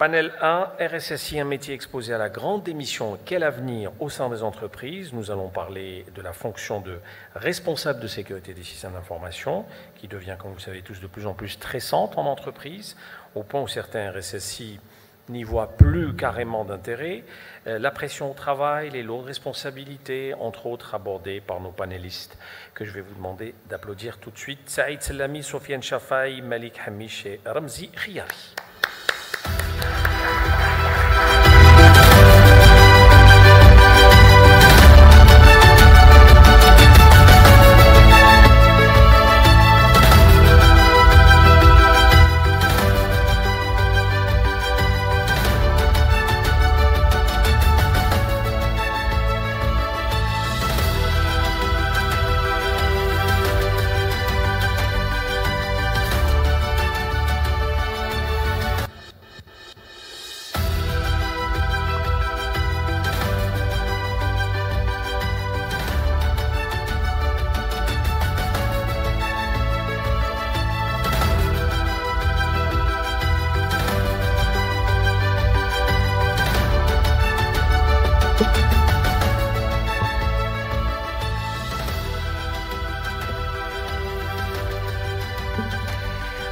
Panel 1, RSSI, un métier exposé à la grande démission. Quel avenir au sein des entreprises? Nous allons parler de la fonction de responsable de sécurité des systèmes d'information, qui devient, comme vous le savez tous, de plus en plus stressante en entreprise, au point où certains RSSI n'y voient plus carrément d'intérêt. La pression au travail, les lourdes responsabilités, entre autres abordées par nos panélistes, que je vais vous demander d'applaudir tout de suite. Saïd Selami, Sofiane Chafaï, Malik Hamish et Ramzi Khiyari.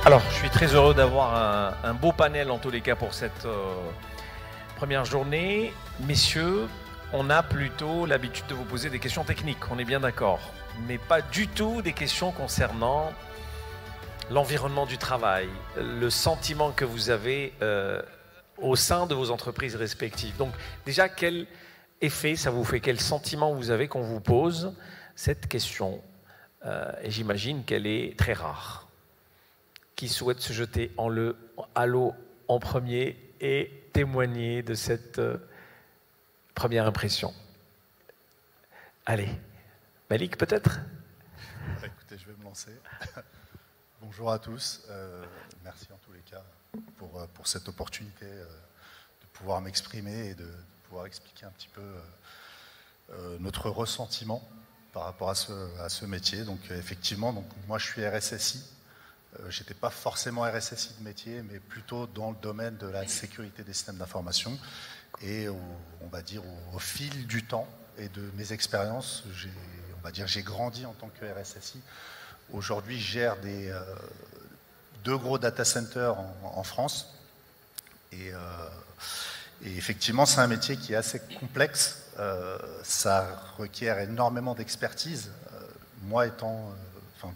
Alors, je suis très heureux d'avoir un beau panel en tous les cas pour cette première journée. Messieurs, on a plutôt l'habitude de vous poser des questions techniques, on est bien d'accord, mais pas du tout des questions concernant l'environnement du travail, le sentiment que vous avez au sein de vos entreprises respectives. Donc déjà, quel effet ça vous fait, quel sentiment vous avez qu'on vous pose cette question? Et j'imagine qu'elle est très rare. Qui souhaite se jeter à l'eau en premier et témoigner de cette première impression? Allez, Malik peut-être? Écoutez, je vais me lancer. Bonjour à tous, merci en tous les cas pour cette opportunité de pouvoir m'exprimer et de pouvoir expliquer un petit peu notre ressentiment par rapport à ce métier. Donc effectivement, moi je suis RSSI. Je n'étais pas forcément RSSI de métier, mais plutôt dans le domaine de la sécurité des systèmes d'information. Et on va dire au fil du temps et de mes expériences, j'ai grandi en tant que RSSI. Aujourd'hui, je gère deux gros data centers en France. Et effectivement, c'est un métier qui est assez complexe. Ça requiert énormément d'expertise. Moi,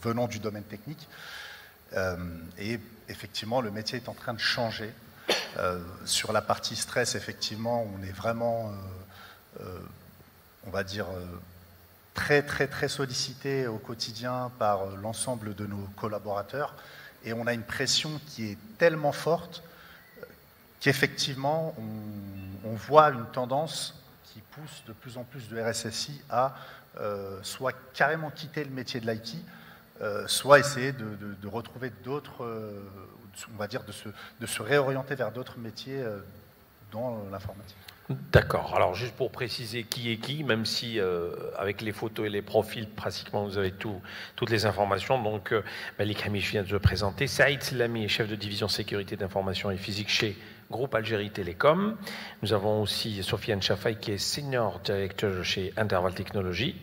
venant du domaine technique, et effectivement, le métier est en train de changer. Sur la partie stress, effectivement, on est vraiment, on va dire, très, très, très sollicité au quotidien par l'ensemble de nos collaborateurs. Et on a une pression qui est tellement forte qu'effectivement, on voit une tendance qui pousse de plus en plus de RSSI à soit carrément quitter le métier de l'IT, soit essayer de retrouver d'autres, on va dire, de se réorienter vers d'autres métiers dans l'informatique. D'accord. Alors, juste pour préciser qui est qui, même si avec les photos et les profils, pratiquement, vous avez toutes les informations. Donc, Malik Hamish vient de se présenter. Saïd Selami est chef de division sécurité d'information et physique chez Groupe Algérie Télécom. Nous avons aussi Sofiane Chafaï qui est senior directeur chez Interval Technologies.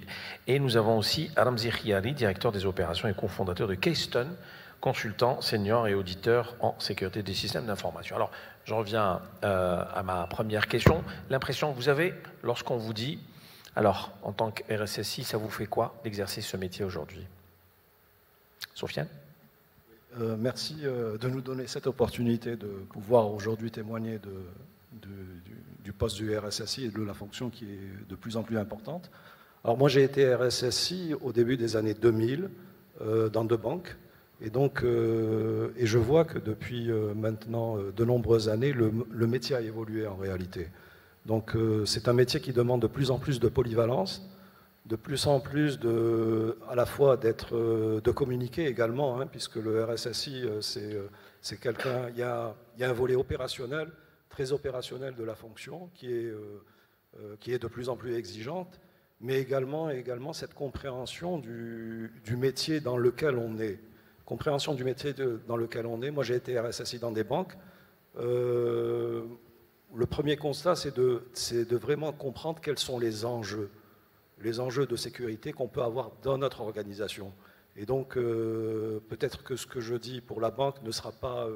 Et nous avons aussi Ramzi Khiyari, directeur des opérations et cofondateur de Keystone, consultant senior et auditeur en sécurité des systèmes d'information. Alors, je reviens à ma première question. L'impression que vous avez lorsqu'on vous dit, alors, en tant que RSSI, ça vous fait quoi d'exercer ce métier aujourd'hui? Sofiane? Merci de nous donner cette opportunité de pouvoir aujourd'hui témoigner du poste du RSSI et de la fonction qui est de plus en plus importante. Alors moi j'ai été RSSI au début des années 2000 dans deux banques et donc et je vois que depuis maintenant de nombreuses années le métier a évolué en réalité. Donc c'est un métier qui demande de plus en plus de polyvalence, de plus en plus à la fois de communiquer également, hein, puisque le RSSI, c'est quelqu'un, il y a un volet opérationnel, très opérationnel de la fonction, qui est de plus en plus exigeante, mais également cette compréhension du métier dans lequel on est. Compréhension du métier dans lequel on est. Moi, j'ai été RSSI dans des banques. le premier constat, c'est de vraiment comprendre quels sont les enjeux de sécurité qu'on peut avoir dans notre organisation. Et donc, peut-être que ce que je dis pour la banque ne sera pas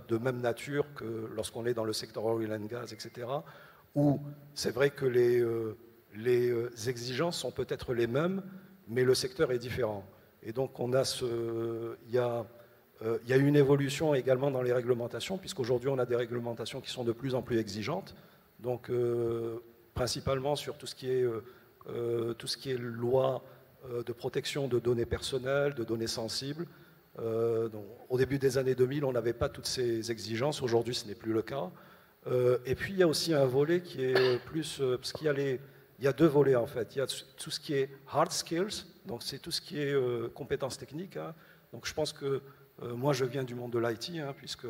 de même nature que lorsqu'on est dans le secteur oil and gas, etc., où c'est vrai que les exigences sont peut-être les mêmes, mais le secteur est différent. Et donc, il y a une évolution également dans les réglementations, puisqu'aujourd'hui, on a des réglementations qui sont de plus en plus exigeantes. Donc, principalement sur tout ce qui est loi de protection de données personnelles, de données sensibles. Donc, au début des années 2000, on n'avait pas toutes ces exigences. Aujourd'hui, ce n'est plus le cas. Et puis, il y a aussi un volet qui est plus... parce qu'il y a deux volets, en fait. Il y a tout ce qui est hard skills, donc c'est tout ce qui est compétences techniques. Hein. Donc, je pense que moi, je viens du monde de l'IT, hein, puisque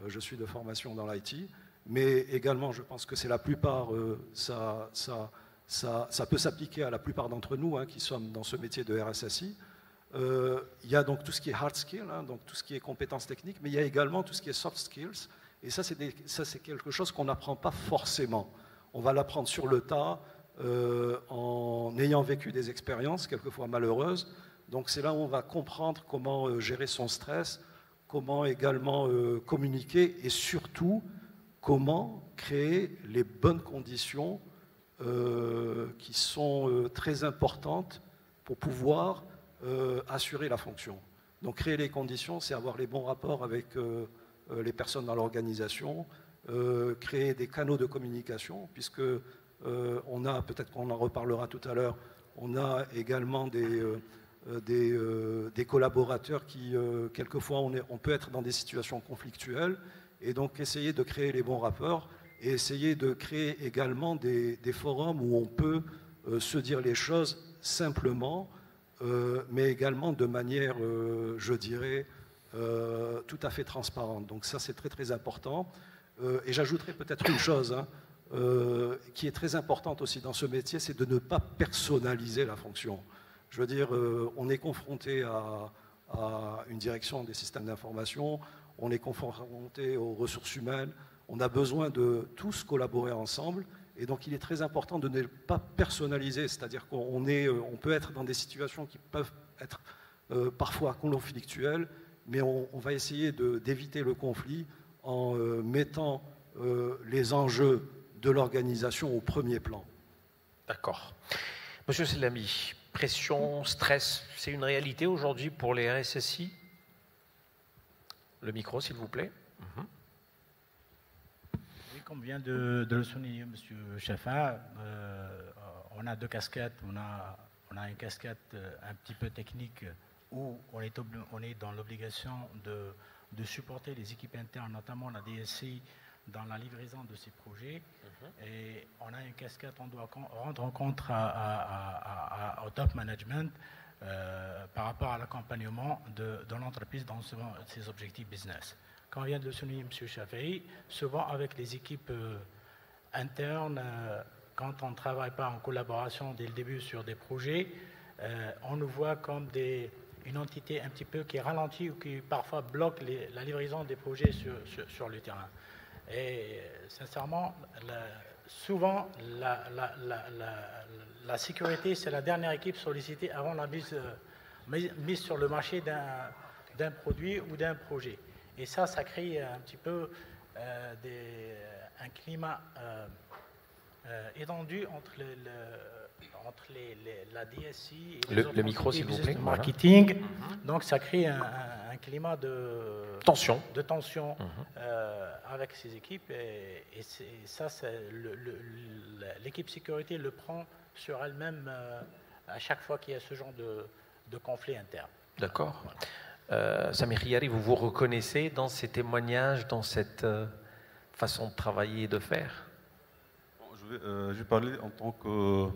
je suis de formation dans l'IT. Mais également, je pense que c'est la plupart... Ça peut s'appliquer à la plupart d'entre nous qui sommes dans ce métier de RSSI. Il y a donc tout ce qui est hard skills, hein, donc tout ce qui est compétences techniques, mais il y a également tout ce qui est soft skills. Et ça, c'est quelque chose qu'on n'apprend pas forcément. On va l'apprendre sur le tas, en ayant vécu des expériences, quelquefois malheureuses. Donc c'est là où on va comprendre comment gérer son stress, comment également communiquer et surtout comment créer les bonnes conditions qui sont très importantes pour pouvoir assurer la fonction. Donc créer les conditions, c'est avoir les bons rapports avec les personnes dans l'organisation, créer des canaux de communication, puisque on a, peut-être qu'on en reparlera tout à l'heure, on a également des collaborateurs qui, quelquefois, on peut être dans des situations conflictuelles, et donc essayer de créer les bons rapports, et essayer de créer également des forums où on peut se dire les choses simplement, mais également de manière, je dirais, tout à fait transparente. Donc ça, c'est très très important. Et j'ajouterai peut-être une chose qui est très importante aussi dans ce métier, c'est de ne pas personnaliser la fonction. Je veux dire, on est confronté à une direction des systèmes d'information, on est confronté aux ressources humaines, on a besoin de tous collaborer ensemble, et donc il est très important de ne pas personnaliser, c'est-à-dire qu'on peut être dans des situations qui peuvent être parfois conflictuelles, mais on va essayer d'éviter le conflit en mettant les enjeux de l'organisation au premier plan. D'accord. Monsieur Selami, pression, stress, c'est une réalité aujourd'hui pour les RSSI? Le micro, s'il vous plaît. Oui, comme vient de le souligner M. Chaffa, on a deux casquettes. On a une casquette un petit peu technique où on est dans l'obligation de supporter les équipes internes, notamment la DSI, dans la livraison de ces projets. Et on a une casquette, on doit rendre compte au top management par rapport à l'accompagnement de l'entreprise dans ses objectifs business. Quand vient de le souligner M. Chaffaï, souvent avec les équipes internes, quand on ne travaille pas en collaboration dès le début sur des projets, on nous voit comme une entité un petit peu qui ralentit ou qui parfois bloque la livraison des projets sur le terrain. Et sincèrement, souvent, la sécurité, c'est la dernière équipe sollicitée avant la mise sur le marché d'un produit ou d'un projet. Et ça crée un petit peu un climat étendu entre la DSI et le micro, s'il vous plaît. Marketing. Voilà. Donc ça crée un climat de tension, avec ces équipes. Et ça, l'équipe sécurité le prend sur elle-même à chaque fois qu'il y a ce genre de conflit interne. D'accord. Voilà. Samir Yari, vous reconnaissez dans ces témoignages, dans cette façon de travailler et de faire? Je vais parler en tant que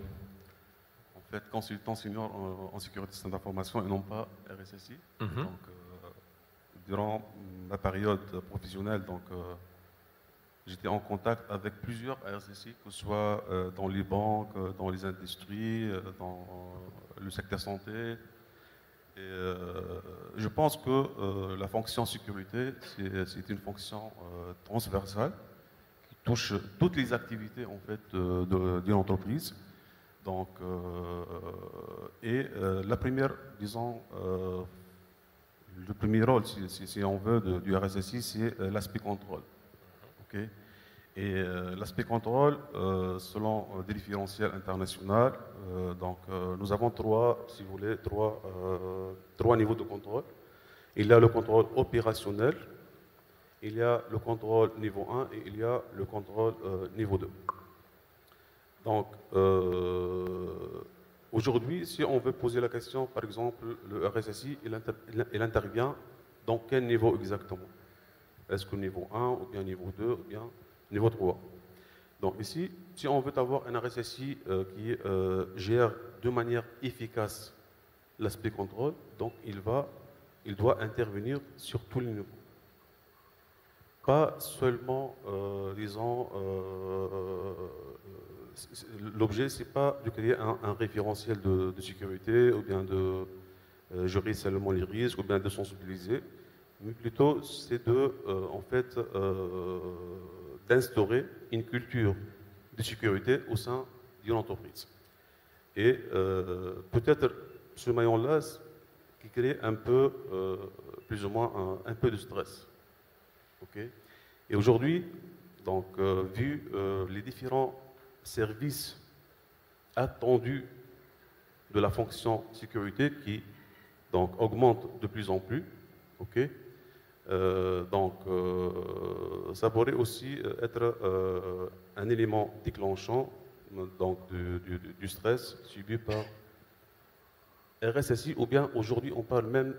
consultant senior en sécurité système d'information et non pas RSSI. Donc, durant ma période professionnelle, j'étais en contact avec plusieurs RSSI, que ce soit dans les banques, dans les industries, dans le secteur santé. Et je pense que la fonction sécurité, c'est une fonction transversale qui touche toutes les activités en fait d'une entreprise. Donc, la première, disons, le premier rôle, si on veut, du RSSI, c'est l'aspect contrôle. Okay. Et l'aspect contrôle, selon des référentiels internationaux, nous avons trois niveaux de contrôle. Il y a le contrôle opérationnel, il y a le contrôle niveau 1 et il y a le contrôle niveau 2. Donc, aujourd'hui, si on veut poser la question, par exemple, le RSSI, il intervient dans quel niveau exactement? Est-ce que niveau 1 ou bien niveau 2 ou bien niveau 3? Donc ici, si on veut avoir un RSSI qui gère de manière efficace l'aspect contrôle, donc il doit intervenir sur tous les niveaux. Pas seulement, disons, l'objet, c'est pas de créer un référentiel de sécurité ou bien de gérer seulement les risques ou bien de sensibiliser, mais plutôt c'est en fait, d'instaurer une culture de sécurité au sein d'une entreprise. Et peut-être ce maillon-là qui crée un peu, plus ou moins, un peu de stress. Okay. Et aujourd'hui, donc, vu les différents services attendus de la fonction sécurité qui donc, augmentent de plus en plus, okay, ça pourrait aussi être un élément déclenchant donc, du stress subi par RSSI, ou bien aujourd'hui on parle même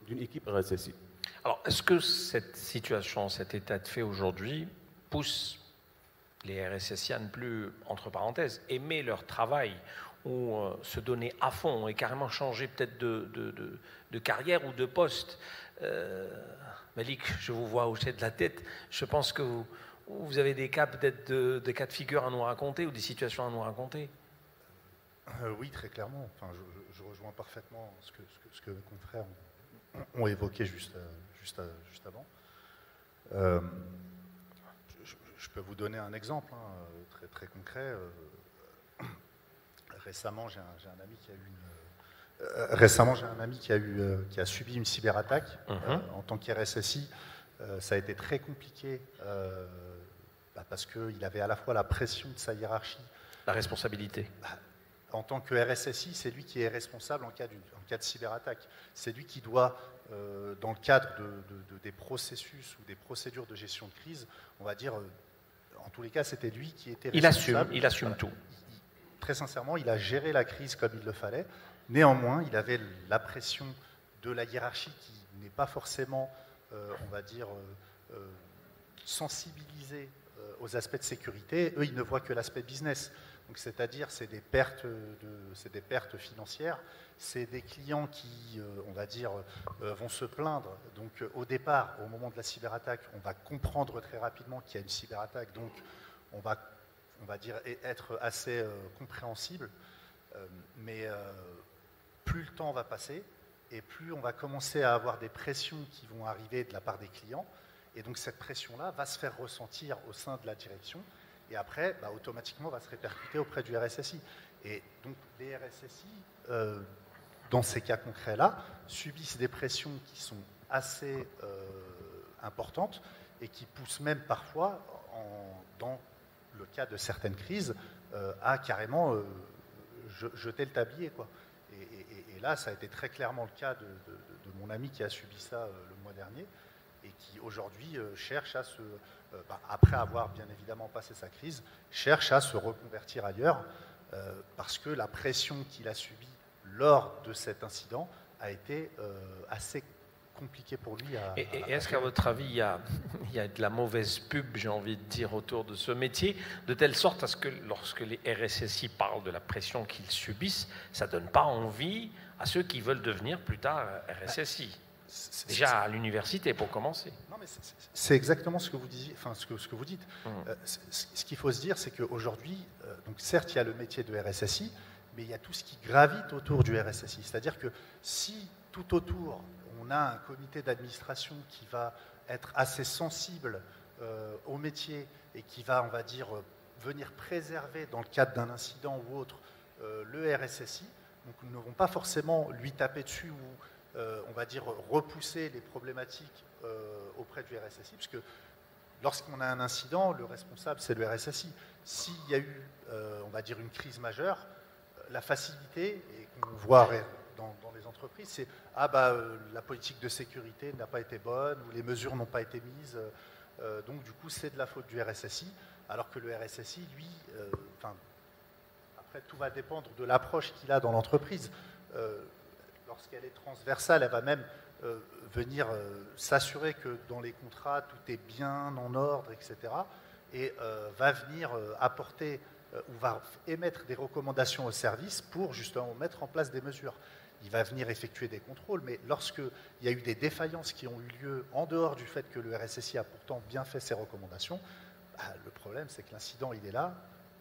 d'une équipe RSSI. Alors, est-ce que cette situation, cet état de fait aujourd'hui pousse les RSSI à ne plus, entre parenthèses, aimer leur travail ou se donner à fond et carrément changer peut-être de carrière ou de poste? Malik, je vous vois hocher de la tête. Je pense que vous avez des cas peut-être de cas de figure à nous raconter ou des situations à nous raconter. Oui, très clairement. Enfin, je rejoins parfaitement ce que mes confrères ont évoqué juste avant. Je peux vous donner un exemple très, très concret. Récemment, j'ai un ami qui a eu qui a subi une cyberattaque en tant qu'RSSI. Ça a été très compliqué parce qu'il avait à la fois la pression de sa hiérarchie. La responsabilité. En tant que RSSI, c'est lui qui est responsable en cas de cyberattaque. C'est lui qui doit, dans le cadre des processus ou des procédures de gestion de crise, on va dire, en tous les cas, c'était lui qui était responsable. Il assume tout. Très sincèrement, il a géré la crise comme il le fallait. Néanmoins, il avait la pression de la hiérarchie qui n'est pas forcément, on va dire, sensibilisée aux aspects de sécurité. Eux, ils ne voient que l'aspect business. Donc, c'est-à-dire, c'est des pertes financières, c'est des clients qui, on va dire, vont se plaindre. Donc, au départ, au moment de la cyberattaque, on va comprendre très rapidement qu'il y a une cyberattaque. Donc, on va dire être assez compréhensible. Mais plus le temps va passer et plus on va commencer à avoir des pressions qui vont arriver de la part des clients. Et donc, cette pression-là va se faire ressentir au sein de la direction. Et après, automatiquement, va se répercuter auprès du RSSI. Et donc, les RSSI, dans ces cas concrets-là, subissent des pressions qui sont assez importantes et qui poussent même parfois, dans le cas de certaines crises, à carrément jeter le tablier, quoi. Et là, ça a été très clairement le cas de mon ami qui a subi ça le mois dernier et qui aujourd'hui cherche à se... après avoir bien évidemment passé sa crise, cherche à se reconvertir ailleurs parce que la pression qu'il a subie lors de cet incident a été assez compliquée pour lui. Et est-ce qu'à votre avis, il y a de la mauvaise pub, j'ai envie de dire, autour de ce métier, de telle sorte à ce que lorsque les RSSI parlent de la pression qu'ils subissent, ça ne donne pas envie à ceux qui veulent devenir plus tard RSSI? Déjà à l'université, pour commencer. Non, mais c'est exactement ce que vous disiez, enfin ce que vous dites. Ce qu'il faut se dire, c'est qu'aujourd'hui, donc certes, il y a le métier de RSSI, mais il y a tout ce qui gravite autour du RSSI. C'est-à-dire que si tout autour, on a un comité d'administration qui va être assez sensible au métier et qui va, on va dire, venir préserver dans le cadre d'un incident ou autre le RSSI, donc nous n'aurons pas forcément lui taper dessus ou, on va dire, repousser les problématiques auprès du RSSI, puisque lorsqu'on a un incident, le responsable, c'est le RSSI. S'il y a eu, on va dire, une crise majeure, la facilité, et qu'on voit dans les entreprises, c'est « Ah, la politique de sécurité n'a pas été bonne, ou les mesures n'ont pas été mises, donc du coup, c'est de la faute du RSSI », alors que le RSSI, lui, après, tout va dépendre de l'approche qu'il a dans l'entreprise. Lorsqu'elle est transversale, elle va même venir s'assurer que dans les contrats, tout est bien en ordre, etc. Et va venir apporter ou va émettre des recommandations au service pour justement mettre en place des mesures. Il va venir effectuer des contrôles, mais lorsqu'il y a eu des défaillances qui ont eu lieu en dehors du fait que le RSSI a pourtant bien fait ses recommandations, le problème c'est que l'incident il est là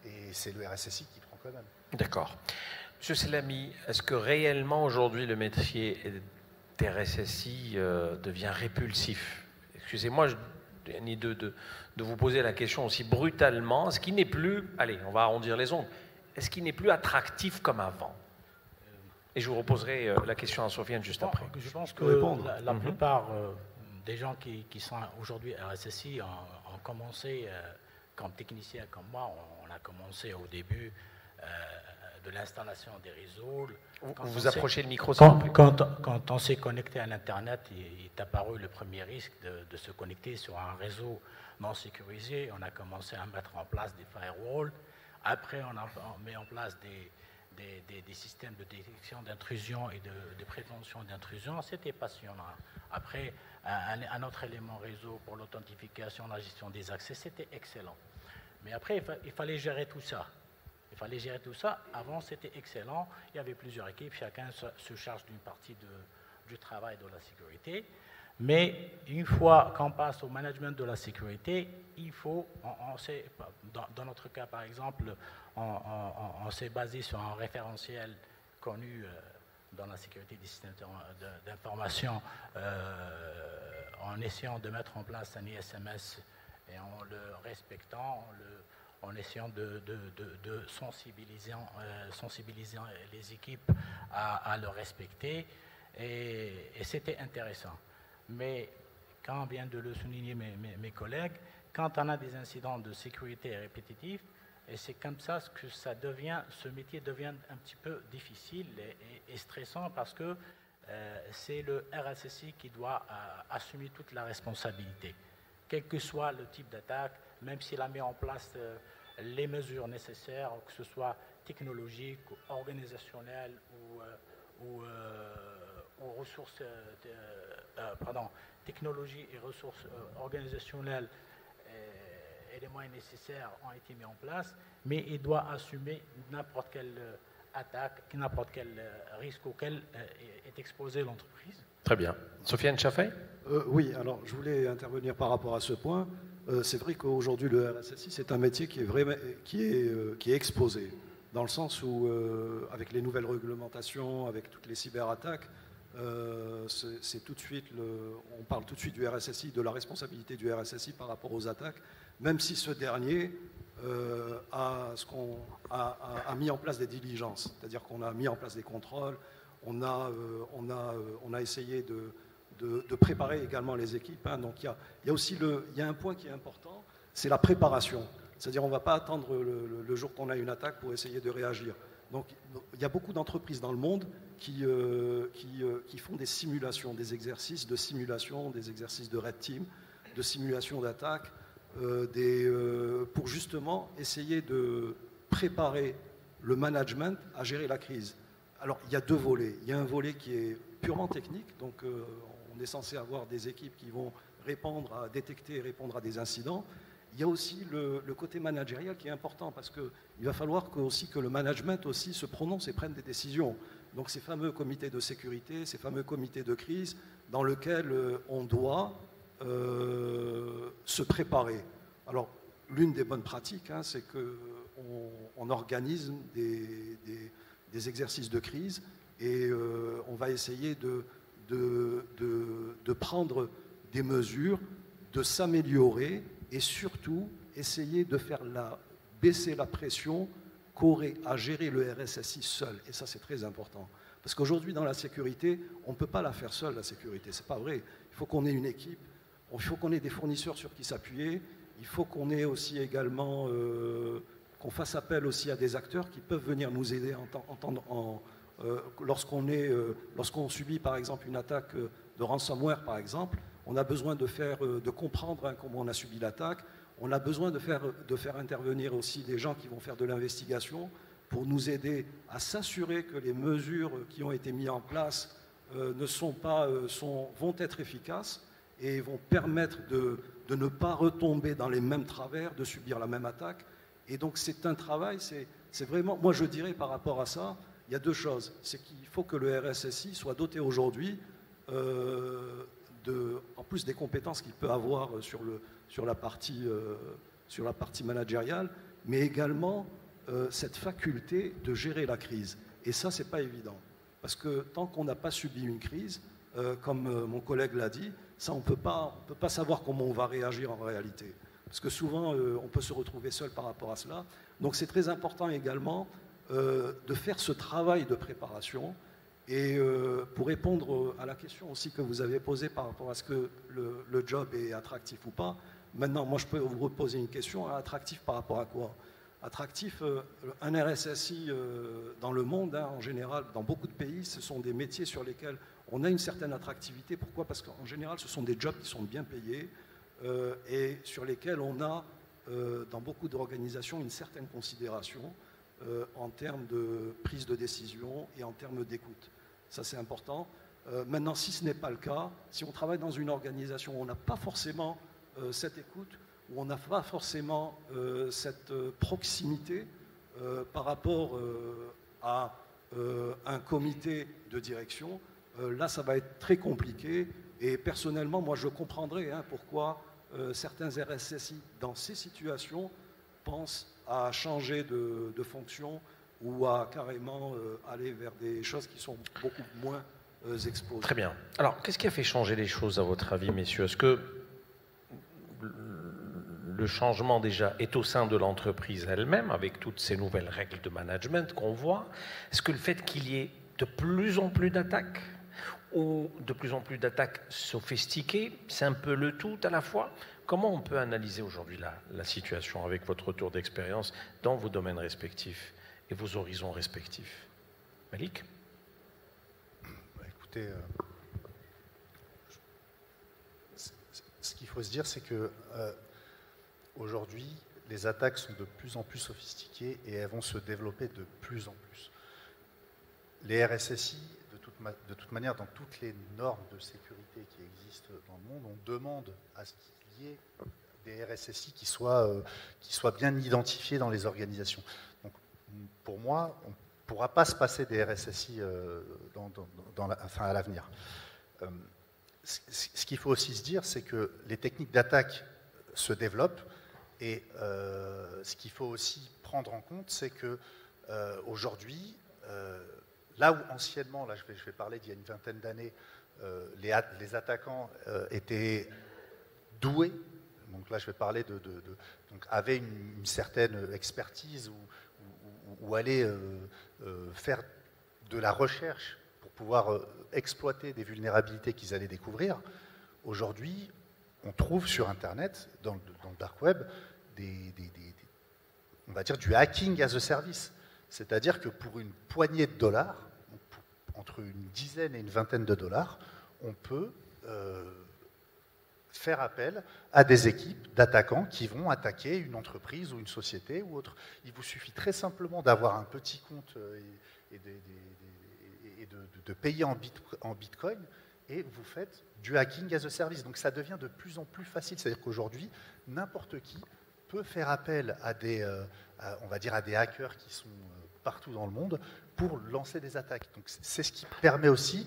et c'est le RSSI qui prend quand même. D'accord. Monsieur Selami, est-ce que réellement aujourd'hui le métier des RSSI devient répulsif? Excusez-moi de vous poser la question aussi brutalement. Est-ce qu'il n'est plus, allez, on va arrondir les ongles, est-ce qu'il n'est plus attractif comme avant? Et je vous reposerai la question à Sofiane juste après. Je pense que la plupart des gens qui sont aujourd'hui RSSI ont commencé, comme technicien comme moi, on a commencé au début de l'installation des réseaux. Vous approchez le micro. Quand on s'est connecté à l'Internet, il est apparu le premier risque de se connecter sur un réseau non sécurisé. On a commencé à mettre en place des firewalls. Après, on met en place des systèmes de détection d'intrusion et de prévention d'intrusion. C'était passionnant. Après, un autre élément réseau pour l'authentification, la gestion des accès, c'était excellent. Mais après, il fallait gérer tout ça. Avant, c'était excellent. Il y avait plusieurs équipes. Chacun se charge d'une partie du travail de la sécurité. Mais une fois qu'on passe au management de la sécurité, il faut, dans notre cas par exemple, on s'est basé sur un référentiel connu dans la sécurité des systèmes d'information en essayant de mettre en place un ISMS et en le respectant, en essayant de sensibiliser les équipes à le respecter. Et c'était intéressant. Mais, quand vient de le souligner mes collègues, quand on a des incidents de sécurité répétitifs, et c'est comme ça que ce métier devient un petit peu difficile et stressant parce que c'est le RSSI qui doit assumer toute la responsabilité. Quel que soit le type d'attaque, même s'il a mis en place les mesures nécessaires, que ce soit technologiques, organisationnelles ou ressources, technologie et ressources organisationnelles et les moyens nécessaires ont été mis en place, mais il doit assumer n'importe quelle attaque, n'importe quel risque auquel est exposée l'entreprise. Très bien. Sofiane Chafay? Oui, alors je voulais intervenir par rapport à ce point. C'est vrai qu'aujourd'hui le RSSI c'est un métier qui est exposé, dans le sens où avec les nouvelles réglementations, avec toutes les cyberattaques, c'est tout de suite on parle tout de suite du RSSI, de la responsabilité du RSSI par rapport aux attaques, même si ce dernier a mis en place des diligences, c'est-à-dire qu'on a mis en place des contrôles, on a essayé de préparer également les équipes. Hein. Donc il y a aussi un point qui est important, c'est la préparation. C'est-à-dire on ne va pas attendre le jour qu'on a une attaque pour essayer de réagir. Donc il y a beaucoup d'entreprises dans le monde qui font des simulations, des exercices de simulation, des exercices de red team, de simulation d'attaque, pour justement essayer de préparer le management à gérer la crise. Alors il y a deux volets. Il y a un volet qui est purement technique, donc on est censé avoir des équipes qui vont détecter et répondre à des incidents. Il y a aussi le côté managérial qui est important parce qu'il va falloir que le management aussi se prononce et prenne des décisions. Donc ces fameux comités de sécurité, ces fameux comités de crise dans lesquels on doit se préparer. Alors l'une des bonnes pratiques, hein, c'est qu'on organise des exercices de crise et on va essayer de prendre des mesures, de s'améliorer et surtout essayer de faire baisser la pression qu'aurait à gérer le RSSI seul. Et ça, c'est très important. Parce qu'aujourd'hui, dans la sécurité, on ne peut pas la faire seule, la sécurité. Ce n'est pas vrai. Il faut qu'on ait une équipe, il faut qu'on ait des fournisseurs sur qui s'appuyer, il faut qu'on ait aussi également, qu'on fasse appel aussi à des acteurs qui peuvent venir nous aider lorsqu'on subit, par exemple, une attaque de ransomware, par exemple. On a besoin de comprendre comment on a subi l'attaque. On a besoin de faire intervenir aussi des gens qui vont faire de l'investigation pour nous aider à s'assurer que les mesures qui ont été mises en place vont être efficaces et vont permettre de ne pas retomber dans les mêmes travers, de subir la même attaque. Et donc c'est un travail, c'est vraiment, moi je dirais par rapport à ça, il y a deux choses. C'est qu'il faut que le RSSI soit doté aujourd'hui, en plus des compétences qu'il peut avoir sur la partie managériale, mais également cette faculté de gérer la crise. Et ça, c'est pas évident. Parce que tant qu'on n'a pas subi une crise, comme mon collègue l'a dit, ça, on peut pas savoir comment on va réagir en réalité. Parce que souvent, on peut se retrouver seul par rapport à cela. Donc c'est très important également de faire ce travail de préparation. Et pour répondre à la question aussi que vous avez posée par rapport à ce que le job est attractif ou pas, maintenant, moi, je peux vous reposer une question. Attractif par rapport à quoi? Attractif, un RSSI dans le monde, en général, dans beaucoup de pays, ce sont des métiers sur lesquels on a une certaine attractivité. Pourquoi? Parce qu'en général, ce sont des jobs qui sont bien payés et sur lesquels on a, dans beaucoup d'organisations, une certaine considération en termes de prise de décision et en termes d'écoute. Ça, c'est important. Maintenant, si ce n'est pas le cas, si on travaille dans une organisation où on n'a pas forcément cette écoute, où on n'a pas forcément cette proximité par rapport à un comité de direction, là, ça va être très compliqué. Et personnellement, moi, je comprendrais pourquoi certains RSSI, dans ces situations, pensent à changer de fonction ou à carrément aller vers des choses qui sont beaucoup moins exposées. Très bien. Alors, qu'est-ce qui a fait changer les choses, à votre avis, messieurs? Est-ce que le changement déjà est au sein de l'entreprise elle-même, avec toutes ces nouvelles règles de management qu'on voit? Est-ce que le fait qu'il y ait de plus en plus d'attaques, ou de plus en plus d'attaques sophistiquées, c'est un peu le tout à la fois? Comment on peut analyser aujourd'hui la situation avec votre retour d'expérience dans vos domaines respectifs et vos horizons respectifs? Malik? Écoutez, ce qu'il faut se dire, c'est que aujourd'hui, les attaques sont de plus en plus sophistiquées et elles vont se développer de plus en plus. Les RSSI, de toute manière, dans toutes les normes de sécurité qui existent dans le monde, on demande à ce qu'il y ait des RSSI qui soient bien identifiés dans les organisations. Donc, pour moi, on ne pourra pas se passer des RSSI à l'avenir. Ce qu'il faut aussi se dire, c'est que les techniques d'attaque se développent et ce qu'il faut aussi prendre en compte, c'est que aujourd'hui, là où anciennement, là je vais parler d'il y a une vingtaine d'années, les attaquants étaient doués, donc là je vais parler donc avaient une certaine expertise ou allaient faire de la recherche pour pouvoir exploiter des vulnérabilités qu'ils allaient découvrir. Aujourd'hui, on trouve sur Internet, dans le dark web, on va dire du hacking as a service. C'est-à-dire que pour une poignée de dollars, entre une dizaine et une vingtaine de dollars, on peut faire appel à des équipes d'attaquants qui vont attaquer une entreprise ou une société ou autre. Il vous suffit très simplement d'avoir un petit compte et de payer en bitcoin et vous faites du hacking as a service. Donc ça devient de plus en plus facile. C'est-à-dire qu'aujourd'hui, n'importe qui peut faire appel à on va dire à des hackers qui sont partout dans le monde pour lancer des attaques. Donc c'est ce qui permet aussi,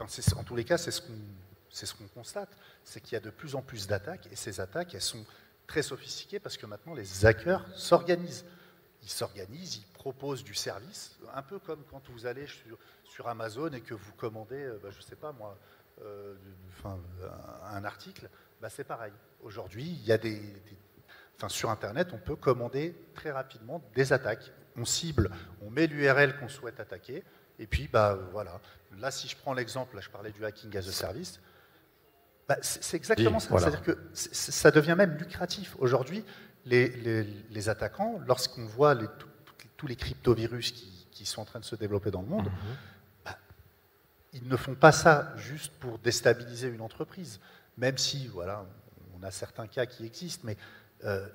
en tous les cas, c'est ce qu'on constate, c'est qu'il y a de plus en plus d'attaques et ces attaques, elles sont très sophistiquées parce que maintenant les hackers s'organisent. ils s'organisent, ils proposent du service, un peu comme quand vous allez sur Amazon et que vous commandez, je ne sais pas moi, un article, c'est pareil. Aujourd'hui, il y a sur Internet, on peut commander très rapidement des attaques. On cible, on met l'URL qu'on souhaite attaquer, et puis voilà. Là, si je prends l'exemple, là je parlais du hacking as a service, c'est exactement ça. Voilà. C'est-à-dire que ça devient même lucratif. Aujourd'hui, les attaquants, lorsqu'on voit tous les cryptovirus qui sont en train de se développer dans le monde, ils ne font pas ça juste pour déstabiliser une entreprise, même si, voilà, on a certains cas qui existent, mais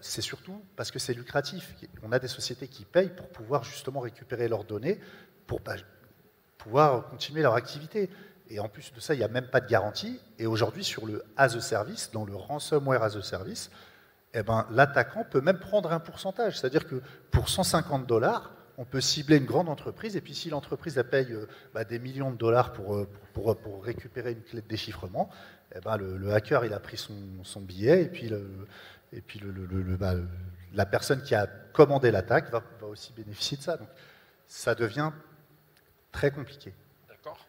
c'est surtout parce que c'est lucratif. On a des sociétés qui payent pour pouvoir justement récupérer leurs données, pour pouvoir continuer leur activité. Et en plus de ça, il n'y a même pas de garantie. Et aujourd'hui, sur le as a service, dans le ransomware as a service, l'attaquant peut même prendre un pourcentage. C'est-à-dire que pour 150 $, on peut cibler une grande entreprise, et puis si l'entreprise paye des millions de dollars pour récupérer une clé de déchiffrement, le hacker il a pris son billet, et puis la personne qui a commandé l'attaque va aussi bénéficier de ça. Donc ça devient très compliqué. D'accord.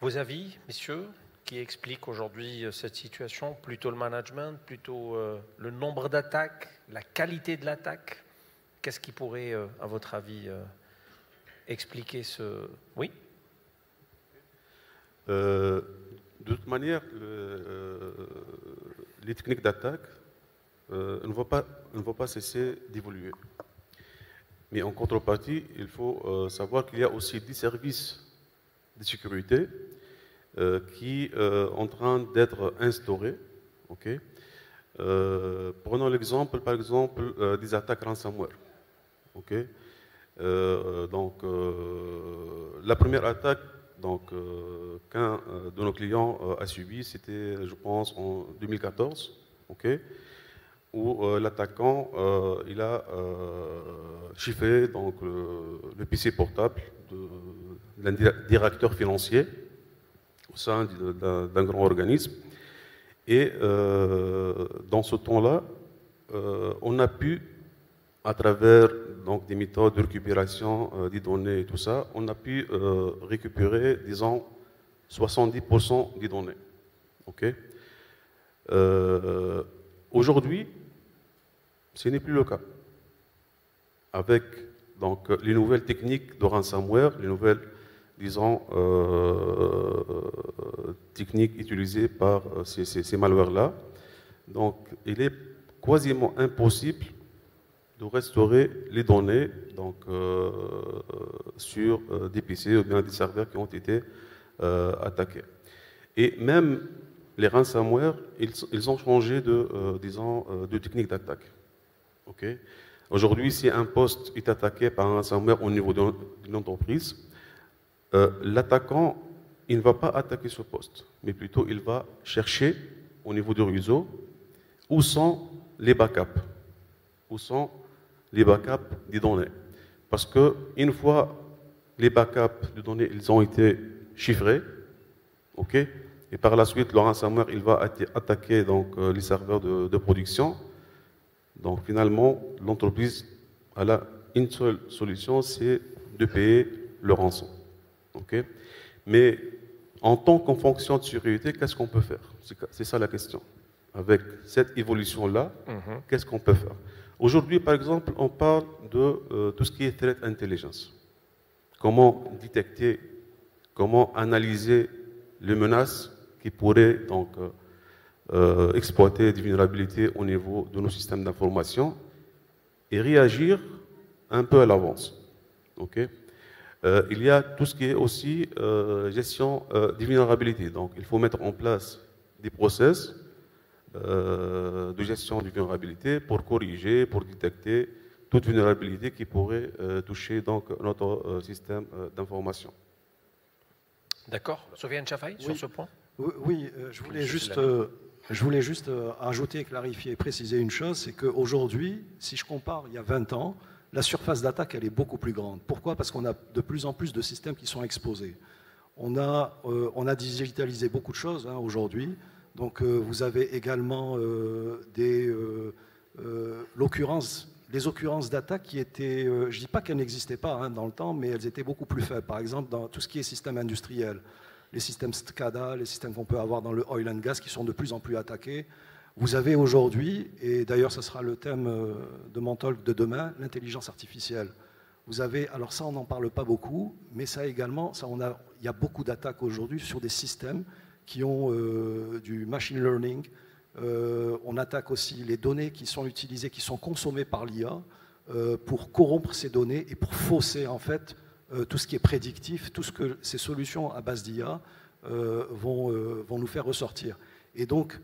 Vos avis, messieurs, qui expliquent aujourd'hui cette situation? Plutôt le management, plutôt le nombre d'attaques, la qualité de l'attaque? Qu'est-ce qui pourrait, à votre avis, expliquer ce... Oui? De toute manière, les techniques d'attaque ne vont pas cesser d'évoluer. Mais en contrepartie, il faut savoir qu'il y a aussi des services de sécurité qui sont en train d'être instaurés. Okay. Prenons l'exemple, par exemple, des attaques ransomware. Okay. La première attaque qu'un de nos clients a subi, c'était, je pense, en 2014, okay, où l'attaquant il a chiffré le PC portable d'un directeur financier au sein d'un grand organisme. Et dans ce temps-là, on a pu, à travers des méthodes de récupération des données et tout ça, on a pu récupérer, disons, 70% des données. Okay. Aujourd'hui, ce n'est plus le cas. Avec les nouvelles techniques de ransomware, les nouvelles, disons, techniques utilisées par ces malwares-là, donc il est quasiment impossible de restaurer les données sur des PC ou bien des serveurs qui ont été attaqués. Et même les ransomware, ils ont changé de technique d'attaque. Okay. Aujourd'hui, si un poste est attaqué par un ransomware au niveau d'une entreprise, l'attaquant, il ne va pas attaquer ce poste, mais plutôt il va chercher au niveau du réseau où sont les backups, des données. Parce qu'une fois les backups de données ils ont été chiffrés, okay, et par la suite le ransomware il va attaquer les serveurs de production. Donc finalement, l'entreprise a une seule solution, c'est de payer le rançon. Okay. Mais en tant qu'en fonction de sécurité, qu'est-ce qu'on peut faire? C'est ça la question. Avec cette évolution-là, qu'est-ce qu'on peut faire? Aujourd'hui, par exemple, on parle de tout ce qui est threat intelligence. Comment détecter, comment analyser les menaces qui pourraient exploiter des vulnérabilités au niveau de nos systèmes d'information et réagir un peu à l'avance. Okay. Il y a tout ce qui est aussi gestion des vulnérabilités. Donc, il faut mettre en place des process de gestion des vulnérabilités pour corriger, pour détecter toute vulnérabilité qui pourrait toucher notre système d'information. D'accord. Sofiane Chafai, sur ce point? Oui, je voulais juste ajouter, clarifier, préciser une chose, c'est qu'aujourd'hui, si je compare il y a 20 ans, la surface d'attaque, elle est beaucoup plus grande. Pourquoi? Parce qu'on a de plus en plus de systèmes qui sont exposés. On a digitalisé beaucoup de choses aujourd'hui. Donc vous avez également l'occurrence des occurrences d'attaques qui étaient, je ne dis pas qu'elles n'existaient pas hein, dans le temps, mais elles étaient beaucoup plus faibles. Par exemple, dans tout ce qui est système industriel, les systèmes SCADA, les systèmes qu'on peut avoir dans le oil and gas qui sont de plus en plus attaqués. Vous avez aujourd'hui, et d'ailleurs ce sera le thème de mon talk de demain, l'intelligence artificielle. Vous avez, alors ça on n'en parle pas beaucoup, mais ça également, il y a beaucoup d'attaques aujourd'hui sur des systèmes qui ont du machine learning. On attaque aussi les données qui sont utilisées, qui sont consommées par l'IA pour corrompre ces données et pour fausser en fait tout ce qui est prédictif, tout ce que ces solutions à base d'IA vont nous faire ressortir. Et donc,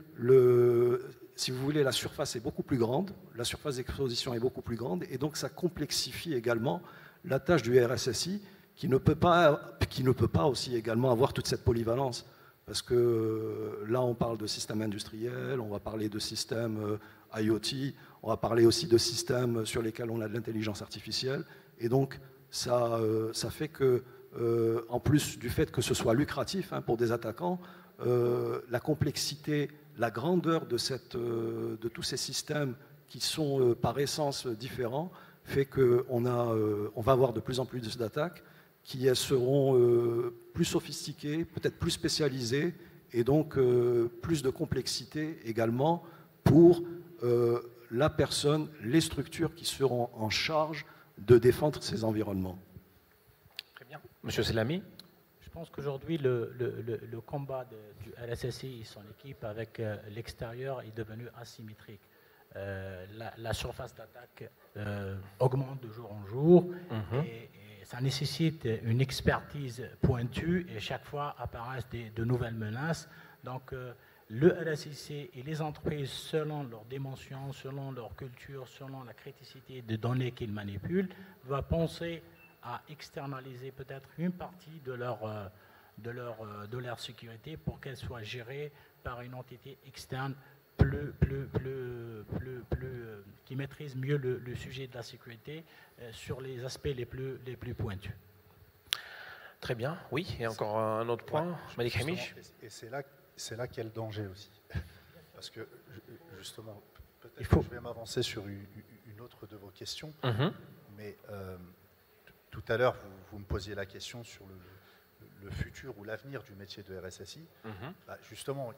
si vous voulez, la surface est beaucoup plus grande, la surface d'exposition est beaucoup plus grande, et donc ça complexifie également la tâche du RSSI, qui ne peut pas aussi également avoir toute cette polyvalence. Parce que là, on parle de systèmes industriels, on va parler de systèmes IoT, on va parler aussi de systèmes sur lesquels on a de l'intelligence artificielle, et donc ça fait que, en plus du fait que ce soit lucratif hein, pour des attaquants, la complexité, la grandeur de tous ces systèmes qui sont par essence différents fait qu'on va avoir de plus en plus d'attaques qui seront plus sophistiquées, peut-être plus spécialisées et donc plus de complexité également pour la personne, les structures qui seront en charge de défendre ces environnements. Très bien. Monsieur Selami ? Je pense qu'aujourd'hui, le combat du RSSI et son équipe avec l'extérieur est devenu asymétrique. La surface d'attaque augmente de jour en jour et ça nécessite une expertise pointue et chaque fois apparaissent de nouvelles menaces. Donc, le RSSI et les entreprises, selon leur dimension, selon leur culture, selon la criticité des données qu'ils manipulent, doivent penser à externaliser peut-être une partie de leur sécurité pour qu'elle soit gérée par une entité externe qui maîtrise mieux le sujet de la sécurité sur les aspects les plus pointus. Très bien, oui, et encore un autre point, Malik Hamish. Et c'est là qu'est le danger aussi. Parce que, justement, peut-être que je vais m'avancer sur une autre de vos questions, mais tout à l'heure, vous me posiez la question sur le futur ou l'avenir du métier de RSSI. Bah, justement,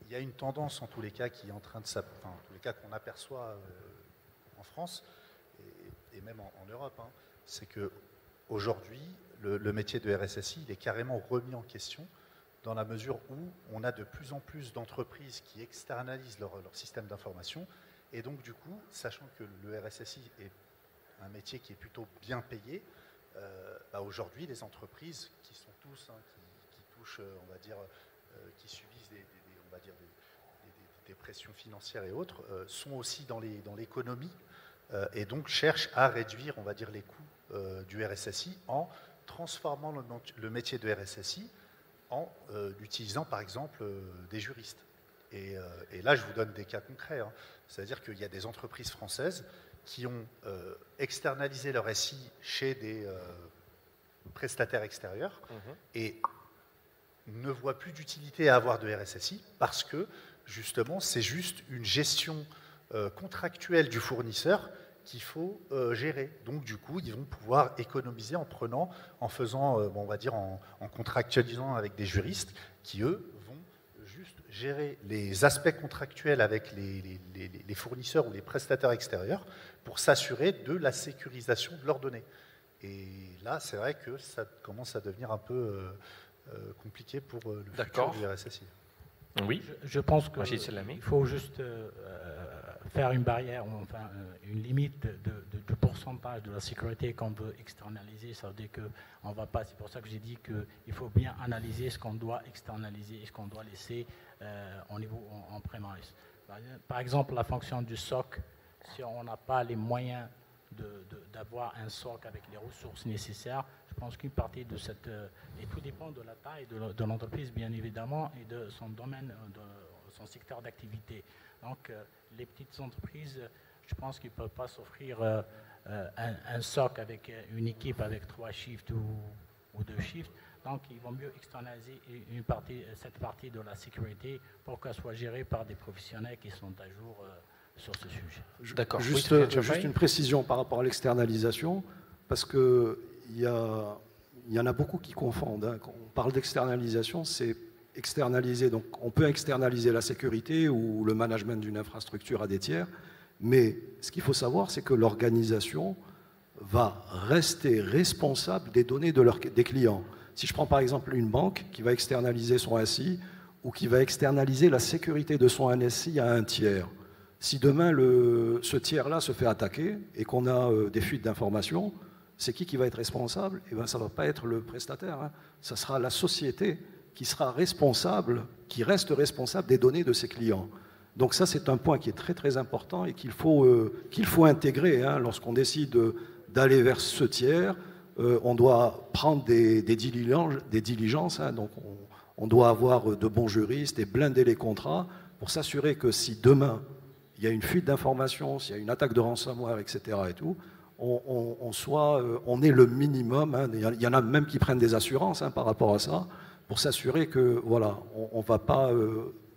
il y a une tendance, en tous les cas, qui est en train de en tous les cas qu'on aperçoit en France et même en Europe, hein, c'est que aujourd'hui, le métier de RSSI, il est carrément remis en question dans la mesure où on a de plus en plus d'entreprises qui externalisent leur système d'information. Et donc, du coup, sachant que le RSSI est un métier qui est plutôt bien payé, bah aujourd'hui, les entreprises qui sont tous, hein, qui touchent, on va dire, qui subissent des pressions financières et autres, sont aussi dans l'économie et donc cherchent à réduire, on va dire, les coûts du RSSI en transformant le métier de RSSI en utilisant, par exemple, des juristes. Et là, je vous donne des cas concrets. Hein. C'est-à-dire qu'il y a des entreprises françaises qui ont externalisé leur SI chez des prestataires extérieurs et ne voient plus d'utilité à avoir de RSSI parce que, justement, c'est juste une gestion contractuelle du fournisseur qu'il faut gérer. Donc, du coup, ils vont pouvoir économiser en faisant, on va dire, en contractualisant avec des juristes qui, eux, vont juste gérer les aspects contractuels avec les fournisseurs ou les prestataires extérieurs pour s'assurer de la sécurisation de leurs données. Et là, c'est vrai que ça commence à devenir un peu compliqué pour le futur du RSSI. Oui. Je pense qu'il faut juste faire une barrière, enfin une limite de pourcentage de la sécurité qu'on veut externaliser. Ça veut dire qu'on va pas. C'est pour ça que j'ai dit qu'il faut bien analyser ce qu'on doit externaliser et ce qu'on doit laisser au niveau en premise. Par exemple, la fonction du SOC, si on n'a pas les moyens d'avoir un SOC avec les ressources nécessaires, je pense qu'une partie de cette... et tout dépend de la taille de l'entreprise, bien évidemment, et de son domaine, de son secteur d'activité. Donc, les petites entreprises, je pense qu'ils ne peuvent pas s'offrir un SOC avec une équipe avec 3 shifts ou 2 shifts. Donc, il vaut mieux externaliser cette partie de la sécurité pour qu'elle soit gérée par des professionnels qui sont à jour sur ce sujet. D'accord. Juste, Oui, juste une précision par rapport à l'externalisation, parce qu'il y en a beaucoup qui confondent. Hein. Quand on parle d'externalisation, c'est externaliser. Donc, on peut externaliser la sécurité ou le management d'une infrastructure à des tiers, mais ce qu'il faut savoir, c'est que l'organisation va rester responsable des données des clients. Si je prends par exemple une banque qui va externaliser son SI ou qui va externaliser la sécurité de son NSI à un tiers, si demain ce tiers-là se fait attaquer et qu'on a des fuites d'informations, c'est qui va être responsable? Eh bien, ça ne va pas être le prestataire, hein. Ça sera la société qui sera responsable, qui reste responsable des données de ses clients. Donc ça, c'est un point qui est très très important et qu'il faut intégrer, hein, lorsqu'on décide d'aller vers ce tiers. On doit prendre des diligences, hein, donc on doit avoir de bons juristes et blinder les contrats pour s'assurer que si demain il y a une fuite d'informations, s'il y a une attaque de ransomware, etc. et tout, on ait le minimum. Hein, il y en a même qui prennent des assurances, hein, par rapport à ça, pour s'assurer que voilà, on ne va pas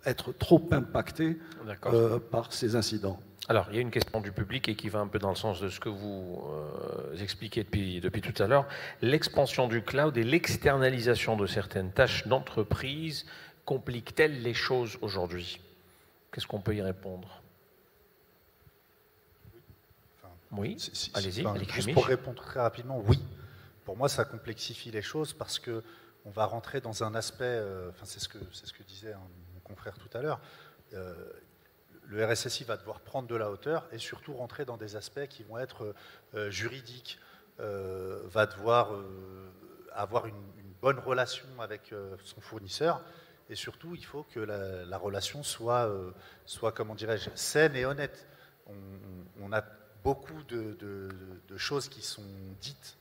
être trop impacté par ces incidents. Alors, il y a une question du public et qui va un peu dans le sens de ce que vous expliquez depuis tout à l'heure. L'expansion du cloud et l'externalisation de certaines tâches d'entreprise compliquent-elles les choses aujourd'hui? Qu'est-ce qu'on peut y répondre? Oui, allez-y. Juste pour répondre très rapidement, oui. Pour moi, ça complexifie les choses parce qu'on va rentrer dans un aspect, c'est ce que disait mon confrère tout à l'heure, le RSSI va devoir prendre de la hauteur et surtout rentrer dans des aspects qui vont être juridiques, va devoir avoir une bonne relation avec son fournisseur et surtout, il faut que la relation soit comment dirais-je, saine et honnête. On a beaucoup de choses qui sont dites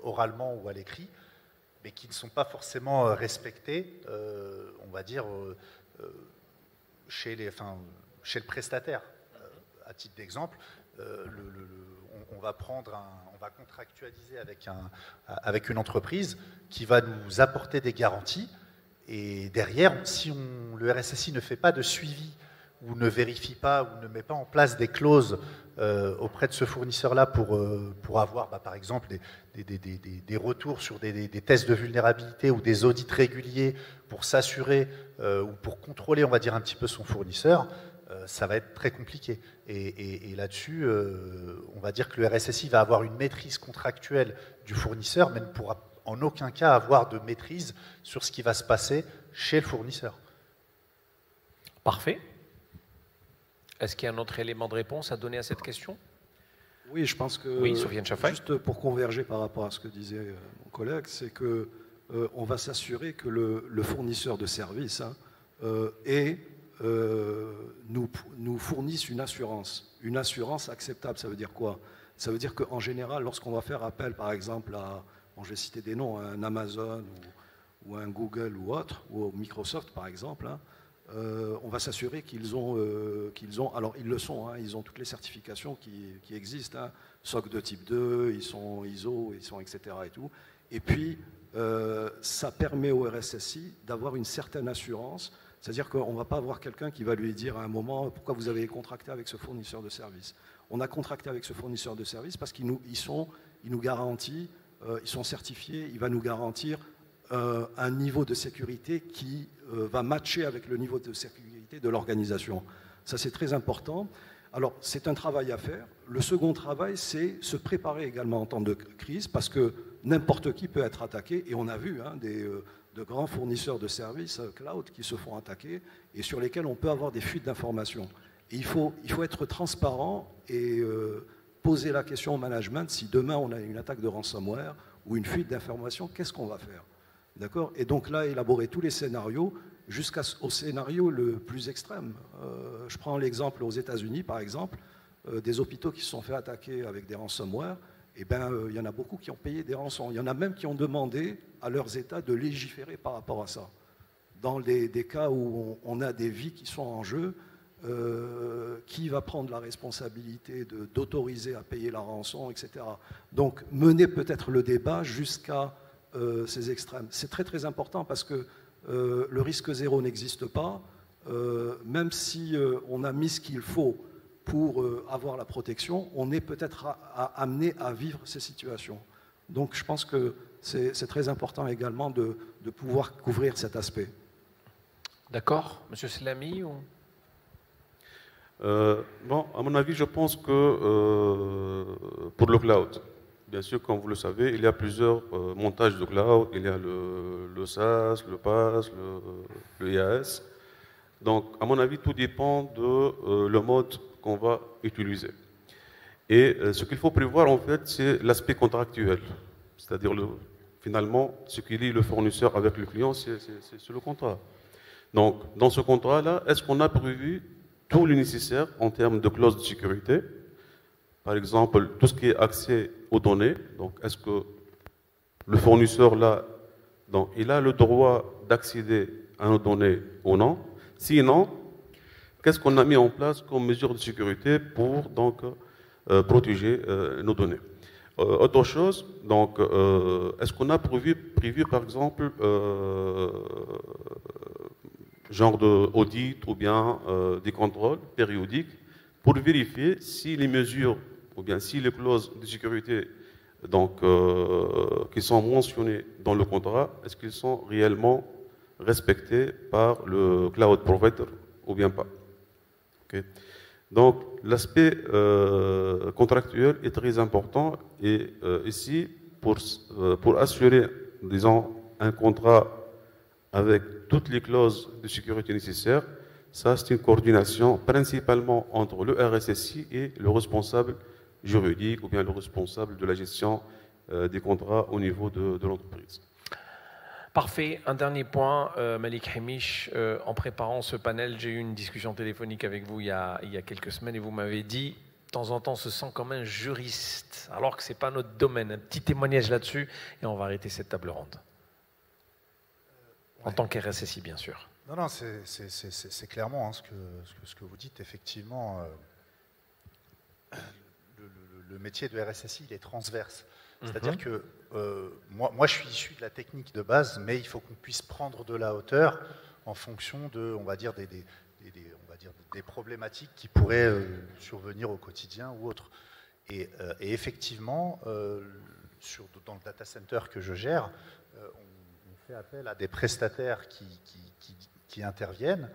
oralement ou à l'écrit, mais qui ne sont pas forcément respectées, on va dire, chez le prestataire. À titre d'exemple, on va contractualiser avec une entreprise qui va nous apporter des garanties, et derrière, si le RSSI ne fait pas de suivi ou ne vérifie pas ou ne met pas en place des clauses auprès de ce fournisseur-là pour avoir, par exemple, des retours sur des tests de vulnérabilité ou des audits réguliers pour s'assurer ou pour contrôler, on va dire, un petit peu son fournisseur, ça va être très compliqué. Et là-dessus, on va dire que le RSSI va avoir une maîtrise contractuelle du fournisseur, mais ne pourra en aucun cas avoir de maîtrise sur ce qui va se passer chez le fournisseur. Parfait. Est-ce qu'il y a un autre élément de réponse à donner à cette question? Oui, je pense que, oui, Soufiane Chaffaï. Juste pour converger par rapport à ce que disait mon collègue, c'est qu'on va s'assurer que le fournisseur de services nous fournisse une assurance acceptable. Ça veut dire quoi? Ça veut dire qu'en général, lorsqu'on va faire appel, par exemple, je vais citer des noms, un Amazon ou un Google ou autre, ou Microsoft par exemple, hein, on va s'assurer qu'ils ont, alors ils le sont, hein, ils ont toutes les certifications qui existent, hein, SOC de type 2, ils sont ISO, ils sont etc. et tout. Et puis, ça permet au RSSI d'avoir une certaine assurance, c'est-à-dire qu'on ne va pas avoir quelqu'un qui va lui dire à un moment pourquoi vous avez contracté avec ce fournisseur de service. On a contracté avec ce fournisseur de service parce qu'il nous garantit, ils sont certifiés, il va nous garantir un niveau de sécurité qui va matcher avec le niveau de sécurité de l'organisation. Ça, c'est très important. Alors, c'est un travail à faire. Le second travail, c'est se préparer également en temps de crise, parce que n'importe qui peut être attaqué, et on a vu de grands fournisseurs de services cloud qui se font attaquer, et sur lesquels on peut avoir des fuites d'informations. Et il faut être transparent et poser la question au management, si demain on a une attaque de ransomware ou une fuite d'informations, qu'est-ce qu'on va faire? D'accord? Et donc là, élaborer tous les scénarios jusqu'au scénario le plus extrême. Je prends l'exemple aux États-Unis, par exemple, des hôpitaux qui se sont fait attaquer avec des ransomware. Eh bien, il y en a beaucoup qui ont payé des rançons. Il y en a même qui ont demandé à leurs États de légiférer par rapport à ça. Dans des cas où on a des vies qui sont en jeu, qui va prendre la responsabilité d'autoriser à payer la rançon, etc. Donc, mener peut-être le débat jusqu'à ces extrêmes. C'est très très important parce que le risque zéro n'existe pas. Même si on a mis ce qu'il faut pour avoir la protection, on est peut-être amené à vivre ces situations. Donc je pense que c'est très important également de pouvoir couvrir cet aspect. D'accord, Monsieur Selami ou... Bon, à mon avis, je pense que pour le cloud, bien sûr, comme vous le savez, il y a plusieurs montages de cloud. Il y a le SaaS, le PaaS, le IaaS. Donc, à mon avis, tout dépend de le mode qu'on va utiliser. Et ce qu'il faut prévoir, en fait, c'est l'aspect contractuel. C'est-à-dire, finalement, ce qui lie le fournisseur avec le client, c'est le contrat. Donc, dans ce contrat-là, est-ce qu'on a prévu tout le nécessaire en termes de clauses de sécurité? Par exemple, tout ce qui est accès aux données. Donc, est-ce que le fournisseur, là, donc, il a le droit d'accéder à nos données ou non? Sinon, qu'est-ce qu'on a mis en place comme mesure de sécurité pour donc, protéger nos données? Autre chose, donc, est-ce qu'on a prévu, par exemple, genre d'audit ou bien des contrôles périodiques pour vérifier si les mesures ou bien si les clauses de sécurité donc, qui sont mentionnées dans le contrat, est-ce qu'ils sont réellement respectés par le cloud provider ou bien pas? Okay. Donc l'aspect contractuel est très important et ici pour assurer disons un contrat avec toutes les clauses de sécurité nécessaires, ça c'est une coordination principalement entre le RSSI et le responsable juridique ou bien le responsable de la gestion des contrats au niveau de l'entreprise. Parfait. Un dernier point, Malik Hemish, en préparant ce panel, j'ai eu une discussion téléphonique avec vous il y a quelques semaines et vous m'avez dit, de temps en temps, on se sent comme un juriste, alors que ce n'est pas notre domaine. Un petit témoignage là-dessus et on va arrêter cette table ronde. En tant qu'RSSI, bien sûr. Non, c'est clairement hein, ce que vous dites. Effectivement, le métier de RSSI, il est transverse. C'est-à-dire que moi, je suis issu de la technique de base, mais il faut qu'on puisse prendre de la hauteur en fonction de, on va dire, des problématiques qui pourraient survenir au quotidien ou autre. Et effectivement, dans le data center que je gère, on fait appel à des prestataires qui interviennent.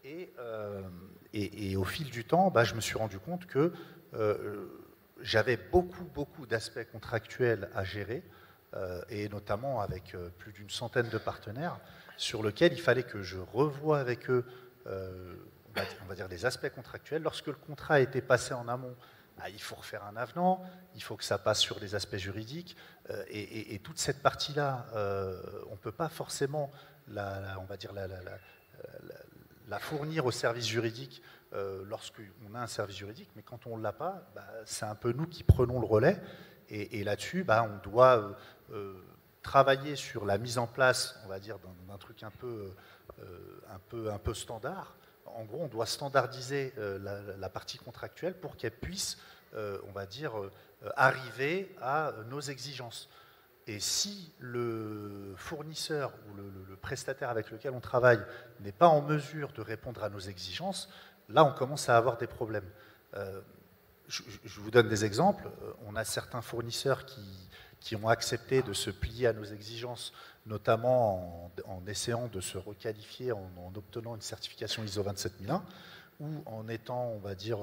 Et au fil du temps, je me suis rendu compte que j'avais beaucoup d'aspects contractuels à gérer, et notamment avec plus d'une centaine de partenaires, sur lesquels il fallait que je revoie avec eux, on va dire, les aspects contractuels. Lorsque le contrat a été passé en amont, il faut refaire un avenant, il faut que ça passe sur des aspects juridiques, et toute cette partie-là, on ne peut pas forcément on va dire la fournir au service juridique lorsqu'on a un service juridique, mais quand on ne l'a pas, c'est un peu nous qui prenons le relais, et là-dessus, on doit travailler sur la mise en place, on va dire, d'un truc un peu standard. En gros, on doit standardiser la partie contractuelle pour qu'elle puisse, on va dire, arriver à nos exigences. Et si le fournisseur ou le prestataire avec lequel on travaille n'est pas en mesure de répondre à nos exigences, là, on commence à avoir des problèmes. Je vous donne des exemples. On a certains fournisseurs qui ont accepté de se plier à nos exigences, notamment en essayant de se requalifier, en obtenant une certification ISO 27001, ou en étant, on va dire,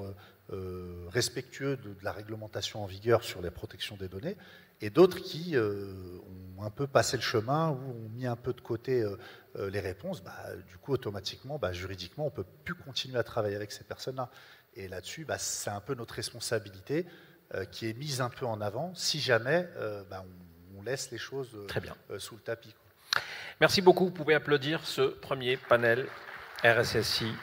respectueux de la réglementation en vigueur sur la protection des données, et d'autres qui ont un peu passé le chemin ou ont mis un peu de côté les réponses. Du coup, automatiquement, juridiquement, on ne peut plus continuer à travailler avec ces personnes-là. Et là-dessus, c'est un peu notre responsabilité qui est mise un peu en avant, si jamais on laisse les choses Très bien. Sous le tapis. Merci beaucoup. Vous pouvez applaudir ce premier panel RSSI